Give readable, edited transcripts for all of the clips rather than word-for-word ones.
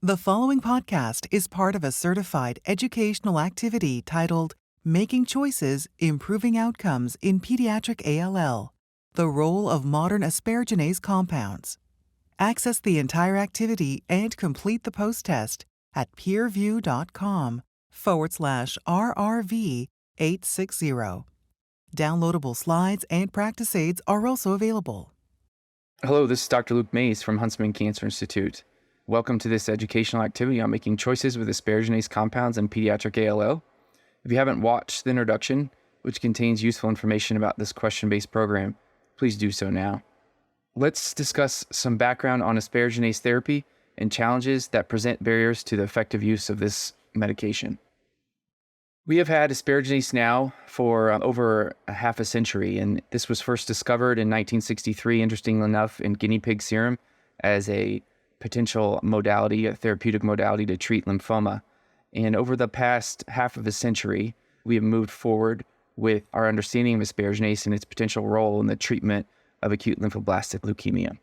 The following podcast is part of a certified educational activity titled Making Choices, Improving Outcomes in Pediatric ALL, the Role of Modern Asparaginase Compounds. Access the entire activity and complete the post-test at peerview.com/RRV860. Downloadable slides and practice aids are also available. Hello, this is Dr. Luke Mays from Huntsman Cancer Institute. Welcome to this educational activity on making choices with asparaginase compounds in pediatric ALL. If you haven't watched the introduction, which contains useful information about this question-based program, please do so now. Let's discuss some background on asparaginase therapy and challenges that present barriers to the effective use of this medication. We have had asparaginase now for over a half a century, and this was first discovered in 1963, interestingly enough, in guinea pig serum as a potential modality, a therapeutic modality to treat lymphoma. And over the past half of a century, we have moved forward with our understanding of asparaginase and its potential role in the treatment of acute lymphoblastic leukemia.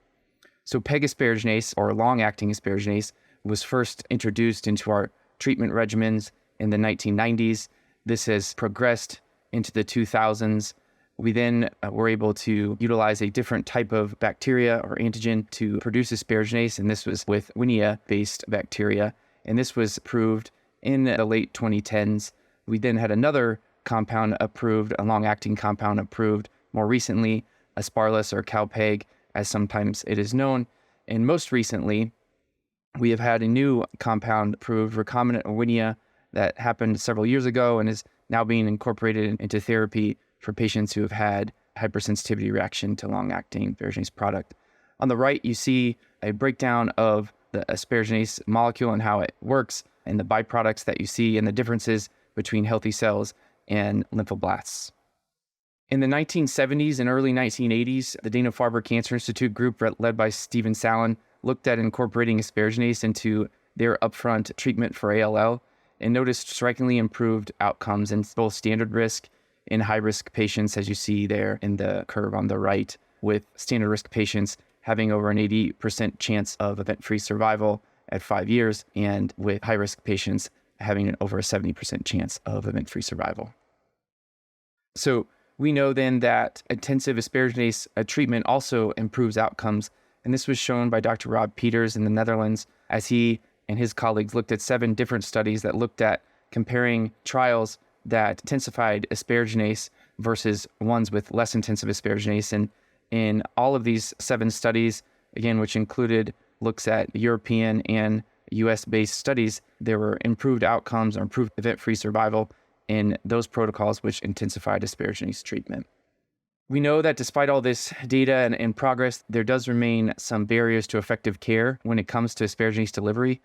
So PEG asparaginase, or long-acting asparaginase, was first introduced into our treatment regimens in the 1990s. This has progressed into the 2000s. We then were able to utilize a different type of bacteria or antigen to produce asparaginase, and this was with Winnia-based bacteria, and this was approved in the late 2010s. We then had another compound approved, a long-acting compound approved more recently, Asparlus or CalPEG, as sometimes it is known. And most recently, we have had a new compound approved, recombinant Winnia, that happened several years ago and is now being incorporated into therapy for patients who have had hypersensitivity reaction to long-acting asparaginase product. On the right, you see a breakdown of the asparaginase molecule and how it works, and the byproducts that you see and the differences between healthy cells and lymphoblasts. In the 1970s and early 1980s, the Dana-Farber Cancer Institute group, led by Stephen Sallin, looked at incorporating asparaginase into their upfront treatment for ALL and noticed strikingly improved outcomes in both standard risk and high-risk patients, as you see there in the curve on the right, with standard risk patients having over an 80% chance of event-free survival at 5 years, and with high-risk patients having over a 70% chance of event-free survival. So we know then that intensive asparaginase treatment also improves outcomes, and this was shown by Dr. Rob Peters in the Netherlands as he and his colleagues looked at 7 different studies that looked at comparing trials that intensified asparaginase versus ones with less intensive asparaginase. And in all of these 7 studies, again, which included looks at European and US-based studies, there were improved outcomes or improved event-free survival in those protocols which intensified asparaginase treatment. We know that despite all this data and progress, there does remain some barriers to effective care when it comes to asparaginase delivery.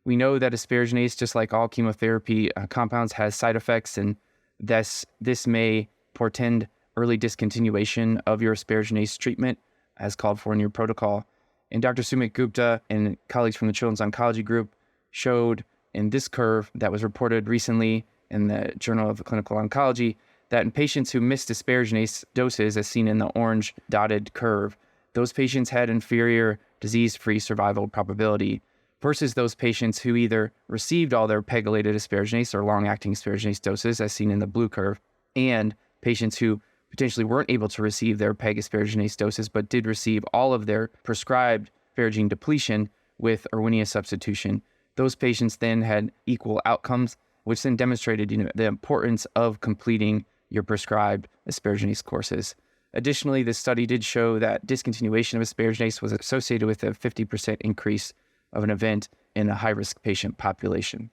We know that asparaginase, just like all chemotherapy compounds, has side effects, and this may portend early discontinuation of your asparaginase treatment as called for in your protocol. And Dr. Sumit Gupta and colleagues from the Children's Oncology Group showed in this curve that was reported recently in the Journal of Clinical Oncology that in patients who missed asparaginase doses, as seen in the orange dotted curve, those patients had inferior disease-free survival probability versus those patients who either received all their pegylated asparaginase or long-acting asparaginase doses, as seen in the blue curve, and patients who potentially weren't able to receive their PEG asparaginase doses but did receive all of their prescribed asparaginase depletion with Erwinia substitution. Those patients then had equal outcomes, which then demonstrated the importance of completing your prescribed asparaginase courses. Additionally, this study did show that discontinuation of asparaginase was associated with a 50% increase of an event in a high-risk patient population.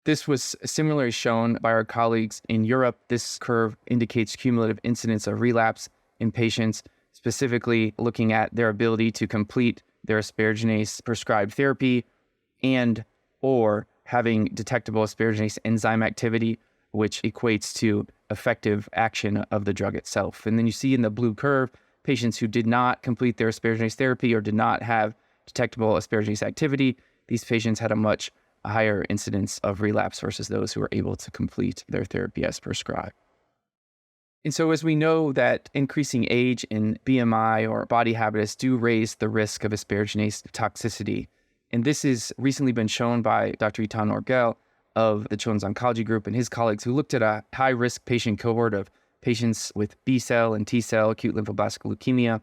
This was similarly shown by our colleagues in Europe. This curve indicates cumulative incidence of relapse in patients, specifically looking at their ability to complete their asparaginase prescribed therapy and or having detectable asparaginase enzyme activity, which equates to effective action of the drug itself. And then you see in the blue curve, patients who did not complete their asparaginase therapy or did not have detectable asparaginase activity, these patients had a much higher incidence of relapse versus those who were able to complete their therapy as prescribed. And so as we know that increasing age and BMI or body habitus do raise the risk of asparaginase toxicity, And this has recently been shown by Dr. Itan Orgel of the Children's Oncology Group and his colleagues, who looked at a high-risk patient cohort of patients with B-cell and T-cell acute lymphoblastic leukemia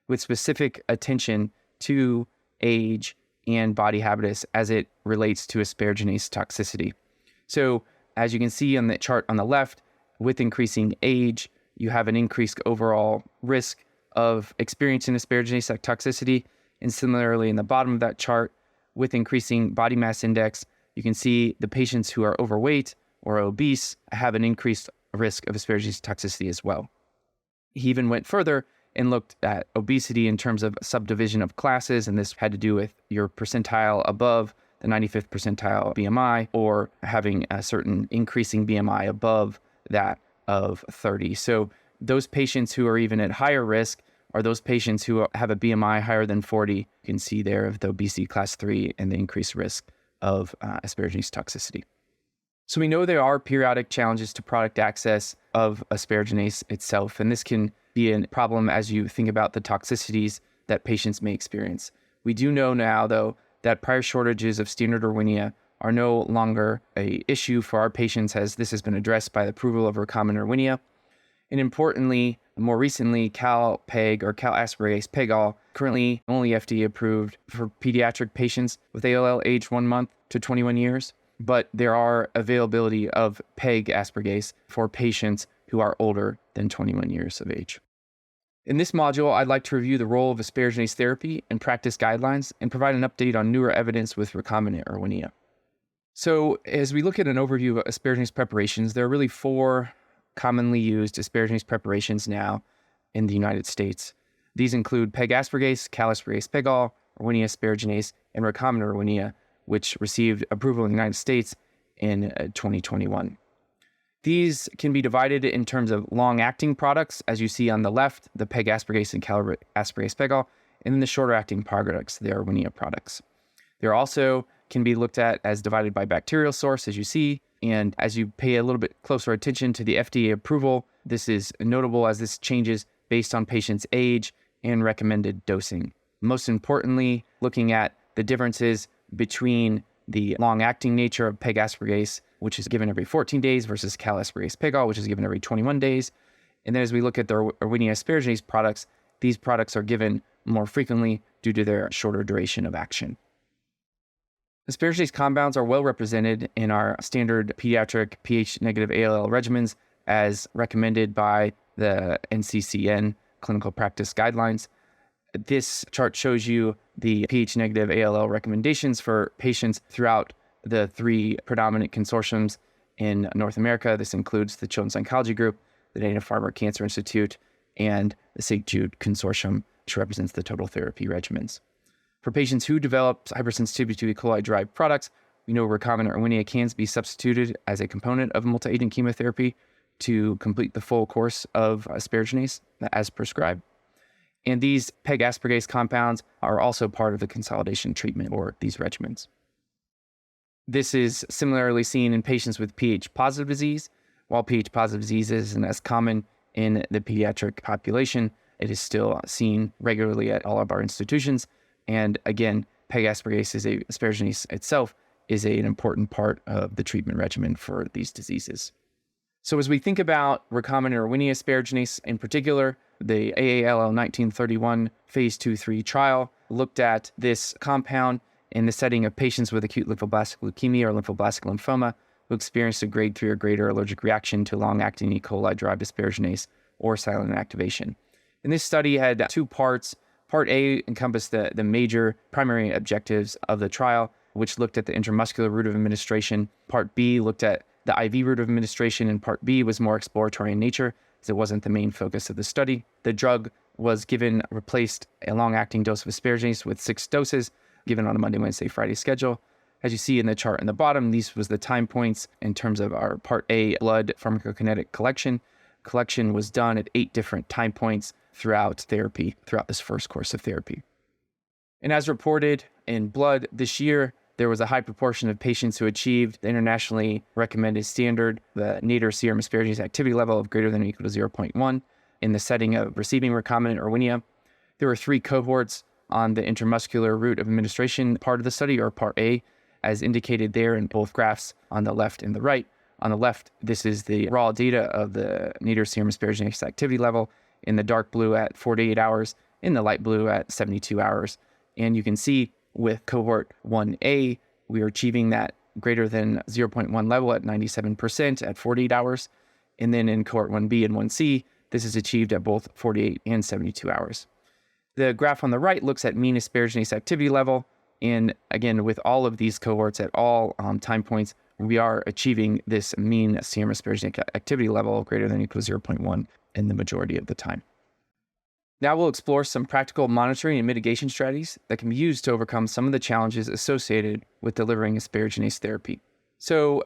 with specific attention to age and body habitus as it relates to asparaginase toxicity. So as you can see on the chart on the left, with increasing age, you have an increased overall risk of experiencing asparaginase toxicity. And similarly, in the bottom of that chart, with increasing body mass index, you can see the patients who are overweight or obese have an increased risk of asparaginase toxicity as well. He even went further and looked at obesity in terms of subdivision of classes, and this had to do with your percentile above the 95th percentile BMI or having a certain increasing BMI above that of 30. So those patients who are even at higher risk are those patients who have a BMI higher than 40. You can see there of the obesity class 3 and the increased risk of asparaginase toxicity. So we know there are periodic challenges to product access of asparaginase itself, and this can be a problem as you think about the toxicities that patients may experience. We do know now, though, that prior shortages of standard Erwinia are no longer an issue for our patients, as this has been addressed by the approval of recombinant Erwinia. And importantly, more recently, CalPEG or Cal-Asparagase Pegol, currently only FDA approved for pediatric patients with ALL aged 1 month to 21 years. But there are availability of PEG asparagase for patients who are older than 21 years of age. In this module, I'd like to review the role of asparaginase therapy and practice guidelines and provide an update on newer evidence with recombinant Erwinia. So as we look at an overview of asparaginase preparations, there are really 4 commonly used asparaginase preparations now in the United States. These include PEG asparagase, Cal-Asparagase Pegol, Erwinia asparaginase, and recombinant Erwinia, which received approval in the United States in 2021. These can be divided in terms of long-acting products, as you see on the left, the PEG asparagase and Cal-Asparagase Pegol, and then the shorter-acting products, the Erwinia products. There also can be looked at as divided by bacterial source, as you see, and as you pay a little bit closer attention to the FDA approval, this is notable as this changes based on patient's age and recommended dosing. Most importantly, looking at the differences between the long-acting nature of PEG asparagase, which is given every 14 days, versus Cal-Asparagase Pegol, which is given every 21 days. And then as we look at the Erwinia asparaginase products, these products are given more frequently due to their shorter duration of action. Asparaginase compounds are well represented in our standard pediatric pH-negative ALL regimens as recommended by the NCCN clinical practice guidelines. This chart shows you the pH-negative ALL recommendations for patients throughout the 3 predominant consortiums in North America. This includes the Children's Oncology Group, the Dana-Farber Cancer Institute, and the St. Jude Consortium, which represents the total therapy regimens. For patients who develop hypersensitivity to E. coli-derived products, we know recombinant Erwinia can be substituted as a component of multi-agent chemotherapy to complete the full course of asparaginase as prescribed. And these PEG asparagase compounds are also part of the consolidation treatment or these regimens. This is similarly seen in patients with pH-positive disease. While pH-positive disease isn't as common in the pediatric population, it is still seen regularly at all of our institutions. And again, PEG asparagase asparaginase itself is an important part of the treatment regimen for these diseases. So as we think about recombinant Erwinia asparaginase in particular, the AALL 1931 phase 2-3 trial looked at this compound in the setting of patients with acute lymphoblastic leukemia or lymphoblastic lymphoma who experienced a grade 3 or greater allergic reaction to long-acting E. coli-derived asparaginase or silent activation. And this study had 2 parts. Part A encompassed the major primary objectives of the trial, which looked at the intramuscular route of administration. Part B looked at the IV route of administration, and Part B was more exploratory in nature, as it wasn't the main focus of the study. The drug was replaced a long-acting dose of asparaginase with 6 doses, given on a Monday, Wednesday, Friday schedule. As you see in the chart in the bottom, these was the time points in terms of our Part A blood pharmacokinetic collection. Collection was done at 8 different time points throughout therapy, throughout this first course of therapy. And as reported in blood this year, there was a high proportion of patients who achieved the internationally recommended standard, the nadir serum asparaginase activity level of greater than or equal to 0.1 in the setting of receiving recombinant Erwinia. There were 3 cohorts on the intramuscular route of administration part of the study, or part A, as indicated there in both graphs on the left and the right. On the left, this is the raw data of the nadir serum asparaginase activity level in the dark blue at 48 hours, in the light blue at 72 hours. And you can see with cohort 1A, we are achieving that greater than 0.1 level at 97% at 48 hours. And then in cohort 1B and 1C, this is achieved at both 48 and 72 hours. The graph on the right looks at mean asparaginase activity level. And again, with all of these cohorts at all time points, we are achieving this mean serum asparaginase activity level greater than or equal to 0.1 in the majority of the time. Now we'll explore some practical monitoring and mitigation strategies that can be used to overcome some of the challenges associated with delivering asparaginase therapy. So,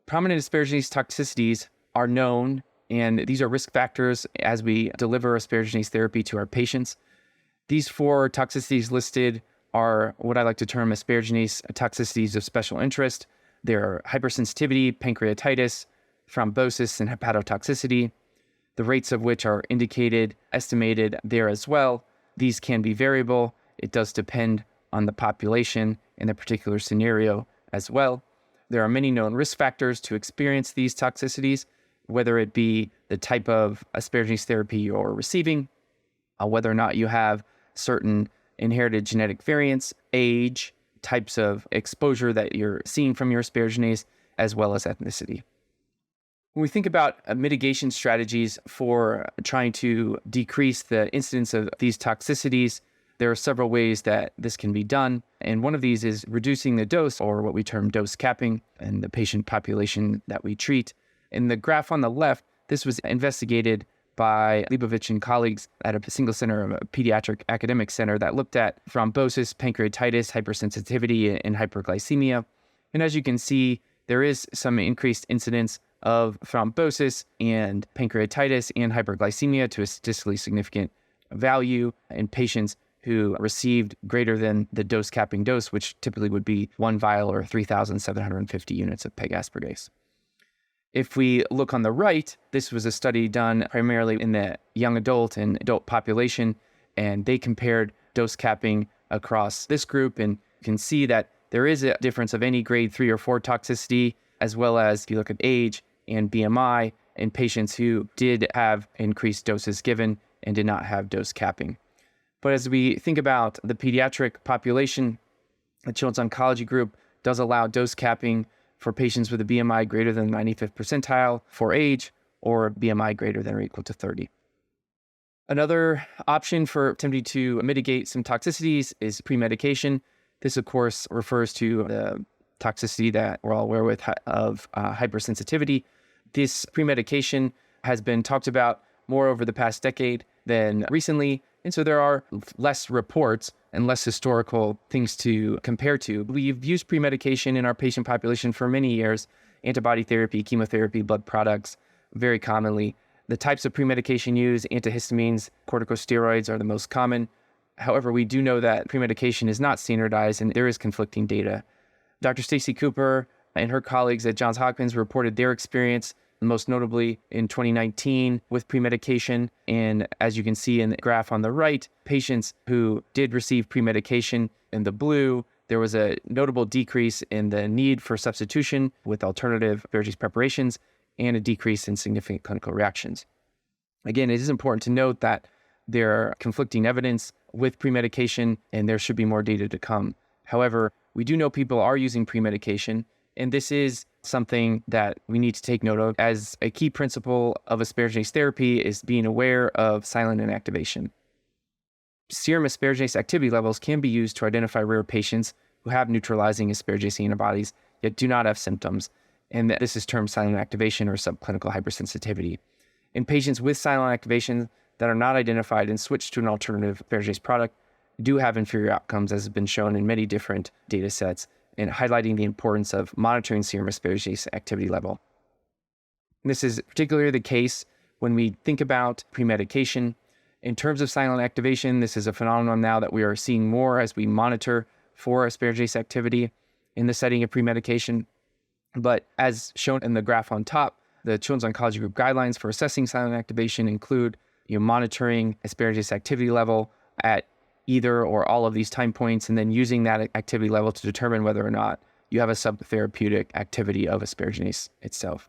prominent asparaginase toxicities are known, and these are risk factors as we deliver asparaginase therapy to our patients. These 4 toxicities listed are what I like to term asparaginase toxicities of special interest. They're hypersensitivity, pancreatitis, thrombosis, and hepatotoxicity, the rates of which are estimated there as well. These can be variable. It does depend on the population and the particular scenario as well. There are many known risk factors to experience these toxicities, whether it be the type of asparaginase therapy you're receiving, whether or not you have certain inherited genetic variants, age, types of exposure that you're seeing from your asparaginase, as well as ethnicity. When we think about mitigation strategies for trying to decrease the incidence of these toxicities, there are several ways that this can be done. And one of these is reducing the dose, or what we term dose capping, in the patient population that we treat. In the graph on the left, this was investigated by Leibovich and colleagues at a single center of a pediatric academic center that looked at thrombosis, pancreatitis, hypersensitivity, and hyperglycemia. And as you can see, there is some increased incidence of thrombosis and pancreatitis and hyperglycemia to a statistically significant value in patients who received greater than the dose capping dose, which typically would be 1 vial or 3,750 units of peg asparagase. If we look on the right, this was a study done primarily in the young adult and adult population, and they compared dose capping across this group, and you can see that there is a difference of any grade 3 or 4 toxicity, as well as if you look at age and BMI in patients who did have increased doses given and did not have dose capping. But as we think about the pediatric population, the Children's Oncology group does allow dose capping for patients with a BMI greater than 95th percentile for age, or BMI greater than or equal to 30. Another option for attempting to mitigate some toxicities is pre-medication. This, of course, refers to the toxicity that we're all aware with of hypersensitivity. This pre-medication has been talked about more over the past decade than recently, and so there are less reports and less historical things to compare to. We've used pre-medication in our patient population for many years: antibody therapy, chemotherapy, blood products, very commonly. The types of pre-medication used, antihistamines, corticosteroids, are the most common. However, we do know that pre-medication is not standardized, and there is conflicting data. Dr. Stacy Cooper and her colleagues at Johns Hopkins reported their experience, most notably in 2019, with pre-medication. And as you can see in the graph on the right, patients who did receive pre-medication in the blue, there was a notable decrease in the need for substitution with alternative asparaginase preparations and a decrease in significant clinical reactions. Again, it is important to note that there are conflicting evidence with pre-medication, and there should be more data to come. However, we do know people are using pre-medication, and this is something that we need to take note of, as a key principle of asparaginase therapy is being aware of silent inactivation. Serum asparaginase activity levels can be used to identify rare patients who have neutralizing asparaginase antibodies yet do not have symptoms, and this is termed silent activation or subclinical hypersensitivity. In patients with silent activation that are not identified and switch to an alternative asparaginase product do have inferior outcomes, as has been shown in many different data sets, and highlighting the importance of monitoring serum asparaginase activity level. This is particularly the case when we think about pre-medication. In terms of silent activation, this is a phenomenon now that we are seeing more as we monitor for asparaginase activity in the setting of pre-medication. But as shown in the graph on top, the Children's Oncology Group guidelines for assessing silent activation include monitoring asparaginase activity level at either or all of these time points, and then using that activity level to determine whether or not you have a subtherapeutic activity of asparaginase itself.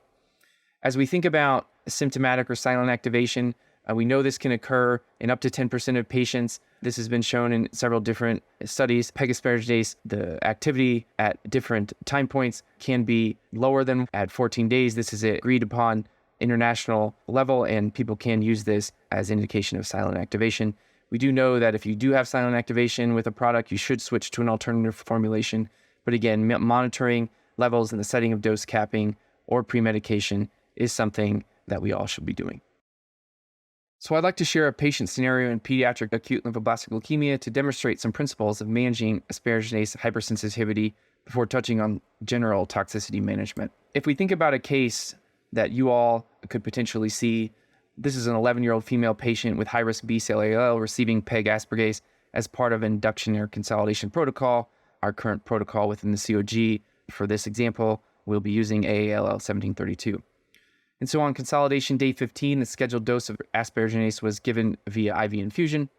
As we think about symptomatic or silent activation, we know this can occur in up to 10% of patients. This has been shown in several different studies. PEG asparaginase, the activity at different time points can be lower than at 14 days. This is an agreed upon international level, and people can use this as indication of silent activation. We do know that if you do have silent activation with a product, you should switch to an alternative formulation. But again, monitoring levels in the setting of dose capping or pre-medication is something that we all should be doing. So I'd like to share a patient scenario in pediatric acute lymphoblastic leukemia to demonstrate some principles of managing asparaginase hypersensitivity before touching on general toxicity management. If we think about a case that you all could potentially see, this is an 11-year-old female patient with high-risk B-cell ALL receiving PEG asparaginase as part of an induction or consolidation protocol. Our current protocol within the COG for this example, we'll be using AALL 1732. And so on consolidation day 15, the scheduled dose of asparaginase was given via IV infusion.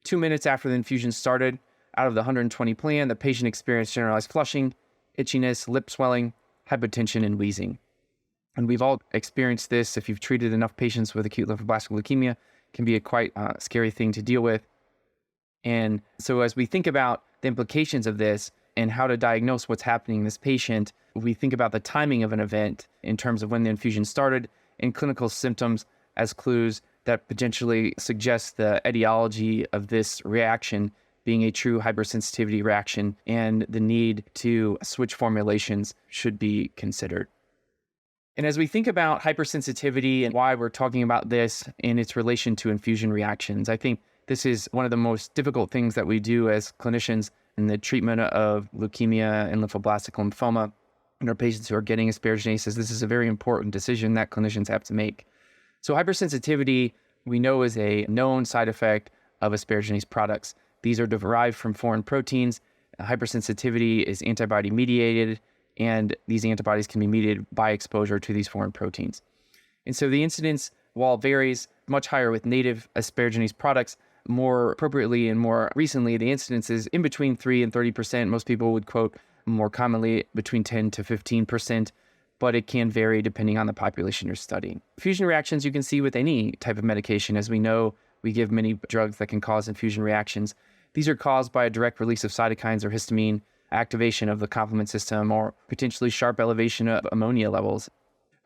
2 minutes after the infusion started, out of the 120 planned, the patient experienced generalized flushing, itchiness, lip swelling, hypotension, and wheezing. And we've all experienced this. If you've treated enough patients with acute lymphoblastic leukemia, it can be a quite scary thing to deal with. And so as we think about the implications of this and how to diagnose what's happening in this patient, we think about the timing of an event in terms of when the infusion started and clinical symptoms as clues that potentially suggest the etiology of this reaction being a true hypersensitivity reaction, and the need to switch formulations should be considered. And as we think about hypersensitivity and why we're talking about this in its relation to infusion reactions, I think this is one of the most difficult things that we do as clinicians in the treatment of leukemia and lymphoblastic lymphoma in our patients who are getting asparaginases. This is a very important decision that clinicians have to make. So hypersensitivity, we know, is a known side effect of asparaginase products. These are derived from foreign proteins. Hypersensitivity is antibody mediated, and these antibodies can be mediated by exposure to these foreign proteins. And so the incidence, while varies much higher with native asparaginase products, more appropriately and more recently, the incidence is in between 3 and 30%. Most people would quote more commonly between 10 to 15%, but it can vary depending on the population you're studying. Infusion reactions you can see with any type of medication. As we know, we give many drugs that can cause infusion reactions. These are caused by a direct release of cytokines or histamine, activation of the complement system, or potentially sharp elevation of ammonia levels.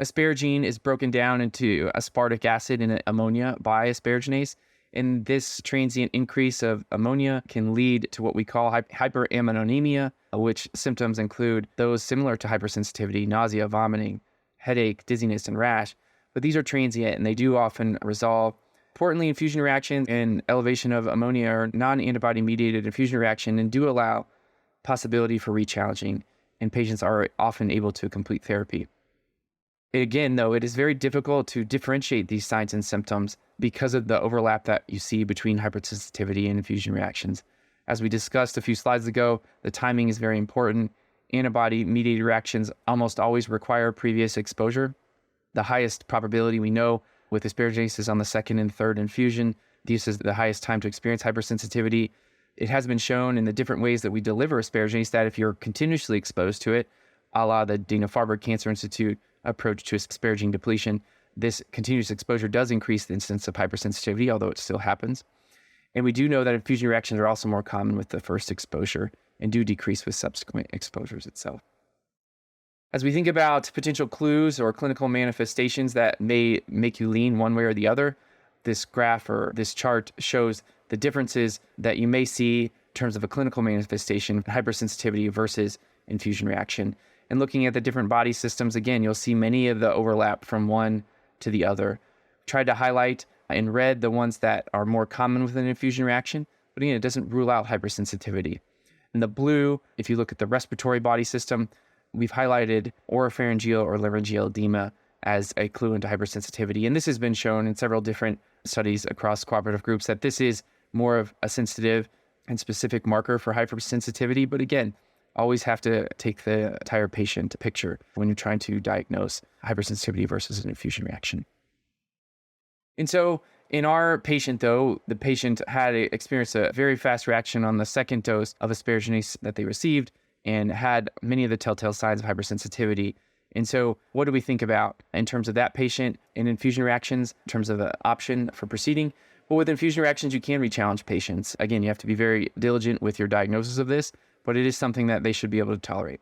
Asparagine is broken down into aspartic acid and ammonia by asparaginase, and this transient increase of ammonia can lead to what we call hyperammonemia, which symptoms include those similar to hypersensitivity: nausea, vomiting, headache, dizziness, and rash. But these are transient, and they do often resolve. Importantly, infusion reaction and elevation of ammonia are non-antibody mediated infusion reaction and do allow possibility for rechallenging, and patients are often able to complete therapy. Again, though, it is very difficult to differentiate these signs and symptoms because of the overlap that you see between hypersensitivity and infusion reactions. As we discussed a few slides ago, the timing is very important. Antibody-mediated reactions almost always require previous exposure. The highest probability we know with asparaginase is on the second and third infusion. This is the highest time to experience hypersensitivity. It has been shown in the different ways that we deliver asparaginase that if you're continuously exposed to it, a la the Dana-Farber Cancer Institute approach to asparagine depletion, this continuous exposure does increase the incidence of hypersensitivity, although it still happens. And we do know that infusion reactions are also more common with the first exposure and do decrease with subsequent exposures itself. As we think about potential clues or clinical manifestations that may make you lean one way or the other, this graph or this chart shows the differences that you may see in terms of a clinical manifestation, hypersensitivity versus infusion reaction. And looking at the different body systems, again, you'll see many of the overlap from one to the other. Tried to highlight in red the ones that are more common with an infusion reaction, but again, it doesn't rule out hypersensitivity. In the blue, if you look at the respiratory body system, we've highlighted oropharyngeal or laryngeal edema as a clue into hypersensitivity. And this has been shown in several different studies across cooperative groups that this is more of a sensitive and specific marker for hypersensitivity. But again, always have to take the entire patient picture when you're trying to diagnose hypersensitivity versus an infusion reaction. And so in our patient, though, the patient had experienced a very fast reaction on the second dose of asparaginase that they received and had many of the telltale signs of hypersensitivity. And so what do we think about in terms of that patient and infusion reactions, in terms of the option for proceeding? Well, with infusion reactions, you can re-challenge patients. Again, you have to be very diligent with your diagnosis of this, but it is something that they should be able to tolerate.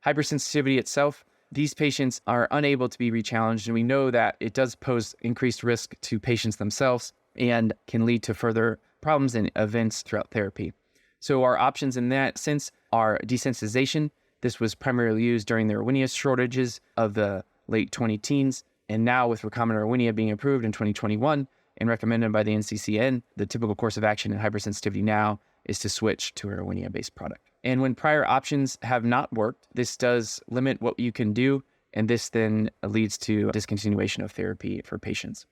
Hypersensitivity itself, these patients are unable to be re-challenged, and we know that it does pose increased risk to patients themselves and can lead to further problems and events throughout therapy. So our options in that sense are desensitization. This was primarily used during the Erwinia shortages of the late 2010s, and now with recombinant Erwinia being approved in 2021 and recommended by the NCCN, the typical course of action in hypersensitivity now is to switch to an Erwinia-based product. And when prior options have not worked, this does limit what you can do, and this then leads to discontinuation of therapy for patients.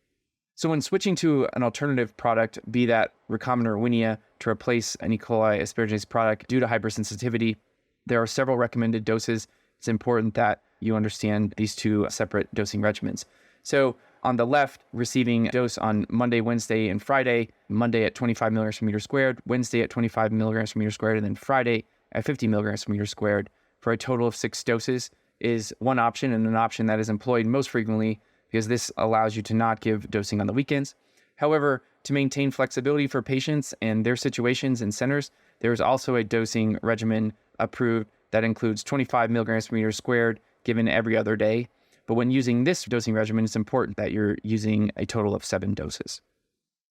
So when switching to an alternative product, be that recombinant Erwinia to replace an E. coli asparaginase product due to hypersensitivity, there are several recommended doses. It's important that you understand these two separate dosing regimens. So on the left, receiving dose on Monday, Wednesday, and Friday, Monday at 25 milligrams per meter squared, Wednesday at 25 milligrams per meter squared, and then Friday at 50 milligrams per meter squared for a total of 6 doses is one option, and an option that is employed most frequently because this allows you to not give dosing on the weekends. However, to maintain flexibility for patients and their situations and centers, there is also a dosing regimen approved that includes 25 milligrams per meter squared given every other day. But when using this dosing regimen, it's important that you're using a total of 7 doses.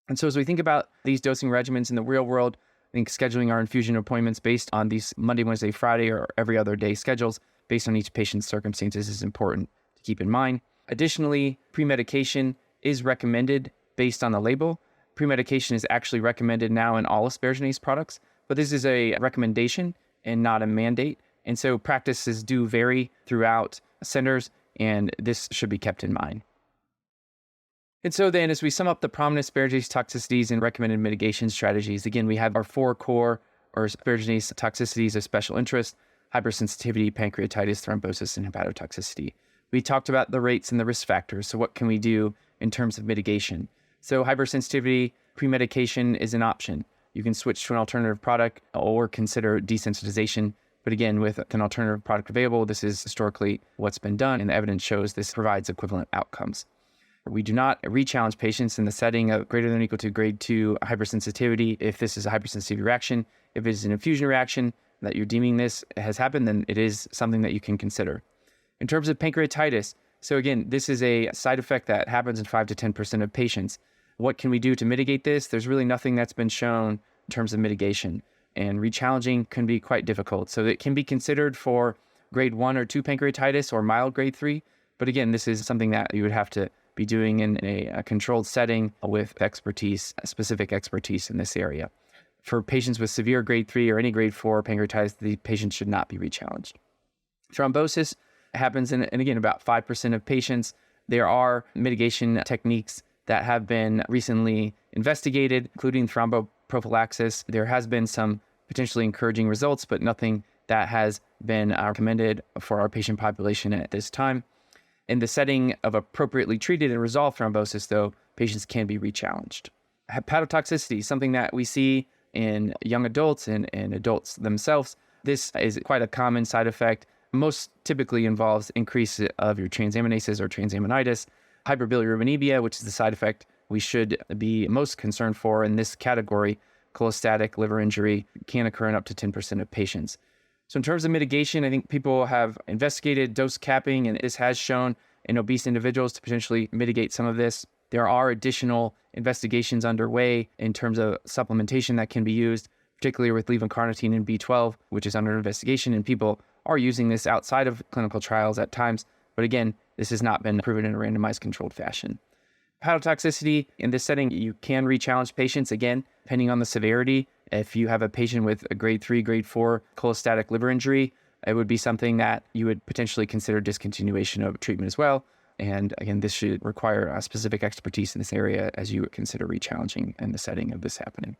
And so as we think about these dosing regimens in the real world, I think scheduling our infusion appointments based on these Monday, Wednesday, Friday, or every other day schedules based on each patient's circumstances is important to keep in mind. Additionally, pre-medication is recommended based on the label. Pre-medication is actually recommended now in all asparaginase products, but this is a recommendation and not a mandate. And so practices do vary throughout centers, and this should be kept in mind. And so then as we sum up the prominent asparaginase toxicities and recommended mitigation strategies, again, we have our 4 core or asparaginase toxicities of special interest: hypersensitivity, pancreatitis, thrombosis, and hepatotoxicity. We talked about the rates and the risk factors. So what can we do in terms of mitigation? So hypersensitivity, pre-medication is an option. You can switch to an alternative product or consider desensitization. But again, with an alternative product available, this is historically what's been done, and the evidence shows this provides equivalent outcomes. We do not re-challenge patients in the setting of greater than or equal to grade 2 hypersensitivity if this is a hypersensitivity reaction. If it is an infusion reaction that you're deeming this has happened, then it is something that you can consider. In terms of pancreatitis, so again, this is a side effect that happens in 5 to 10% of patients. What can we do to mitigate this? There's really nothing that's been shown in terms of mitigation, and re-challenging can be quite difficult. So it can be considered for grade 1 or 2 pancreatitis or mild grade 3. But again, this is something that you would have to be doing in a controlled setting with expertise, specific expertise in this area. For patients with severe grade 3 or any grade 4 pancreatitis, the patient should not be re-challenged. Thrombosis happens in again, about 5% of patients. There are mitigation techniques that have been recently investigated, including thromboprophylaxis. There has been some potentially encouraging results, but nothing that has been recommended for our patient population at this time. In the setting of appropriately treated and resolved thrombosis, though, patients can be re-challenged. Hepatotoxicity, something that we see in young adults and adults themselves. This is quite a common side effect. Most typically involves increase of your transaminases or transaminitis. Hyperbilirubinemia, which is the side effect we should be most concerned for in this category, cholestatic liver injury, can occur in up to 10% of patients. So in terms of mitigation, I think people have investigated dose capping, and this has shown in obese individuals to potentially mitigate some of this. There are additional investigations underway in terms of supplementation that can be used, particularly with levocarnitine and B12, which is under investigation, and people are using this outside of clinical trials at times. But again, this has not been proven in a randomized controlled fashion. Hepatotoxicity, in this setting, you can re-challenge patients, again, depending on the severity. If you have a patient with a grade 3, grade 4 cholestatic liver injury, it would be something that you would potentially consider discontinuation of treatment as well. And again, this should require a specific expertise in this area as you would consider re-challenging in the setting of this happening.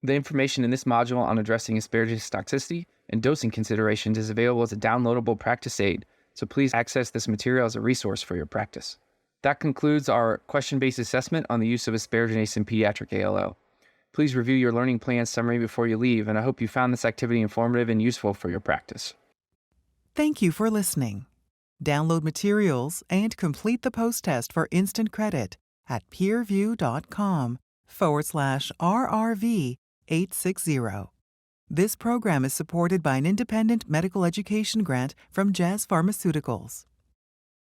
The information in this module on addressing asparaginase toxicity and dosing considerations is available as a downloadable practice aid, so please access this material as a resource for your practice. That concludes our question-based assessment on the use of asparaginase in pediatric ALL. Please review your learning plan summary before you leave, and I hope you found this activity informative and useful for your practice. Thank you for listening. Download materials and complete the post-test for instant credit at peerview.com/RRV860. This program is supported by an independent medical education grant from Jazz Pharmaceuticals.